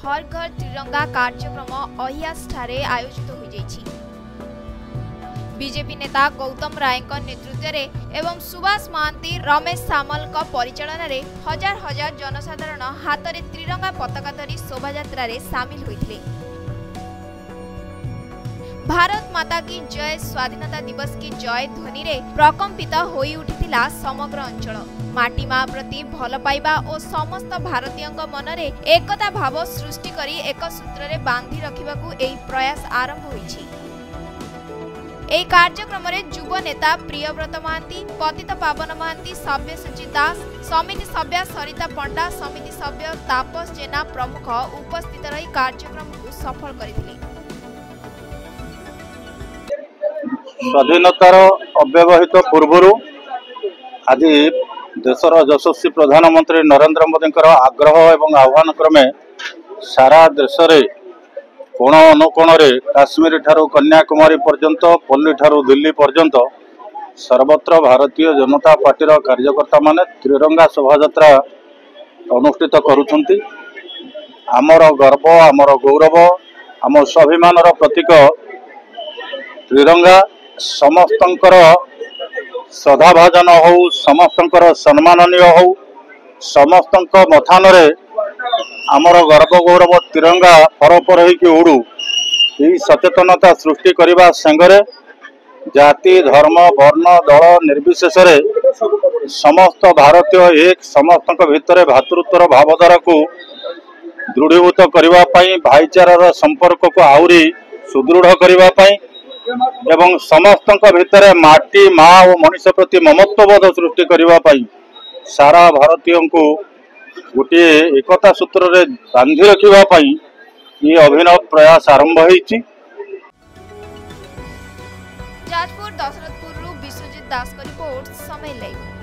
हर घर त्रिरंगा कार्यक्रम अहियास ठारे आयोजित हो जाइछि। बीजेपी नेता गौतम राय नेतृत्व एवं सुभाष महांती रमेश सामल परिचालन में हजार हजार जनसाधारण हाथ में त्रिरंगा पताका धरी शोभायात्रा सामिल होते। भारत माता की जय, स्वाधीनता दिवस की जय ध्वनि रे प्रकंपित होई उठिथिला समग्र अंचल। माटी माँ प्रति भल पाइबा और समस्त भारतीय मनरे एकता भाव सृष्टि करी एक सूत्र रे बांधी रखिबाकू एही प्रयास आरंभ होईछि। एही कार्यक्रम रे युव नेता प्रियव्रत महांती, पतित पावन महांती, सव्यसाची दास, समिति सभ्य सरिता पंडा, समिति सभ्य तापस जेना प्रमुख उपस्थित रही कार्यक्रम को सफल करथिले। स्वाधीनतार अव्यवहित पूर्व आज देशर यशस्वी प्रधानमंत्री नरेंद्र मोदी आग्रह एवं आह्वान क्रमे सारा देश में कोण अनुकोण काश्मीर ठारू कन्याकुमारी पर्यंत, पल्ली ठारू दिल्ली पर्यंत सर्वत्र भारतीय जनता पार्टी कार्यकर्ता माने त्रिरंगा शोभायात्रा अनुष्ठित करुछंती। आमर गर्व, आमर गौरव, आम स्वाभिमान प्रतीक त्रिरंगा समस्तंकर श्रद्धाभाजन हो, समस्तंकर सम्माननीय हो, समस्तंक मथान रे आमर गर्व गौरव तिरंगा परपर होइकि उड़ू, यही सचेतनता सृष्टि करने संगे जाति, धर्म, वर्ण, दल निर्विशेष समस्त भारतीय एक समस्त भितर भातृत्वर भावधारा को दृढ़ीभूत करने, भाईचारार संपर्क को आहुरी सुदृढ़ करने एवं समस्त भितर माटी माँ और मनीष प्रति ममत्वबोध सृष्टि करने सारा भारतीय को गोटे एकता सूत्र रे बांधी रखिबा ये अभिनव प्रयास आरंभ होईछि। जाजपुर दशरथपुर विश्वजित दास रिपोर्ट समय लाइव।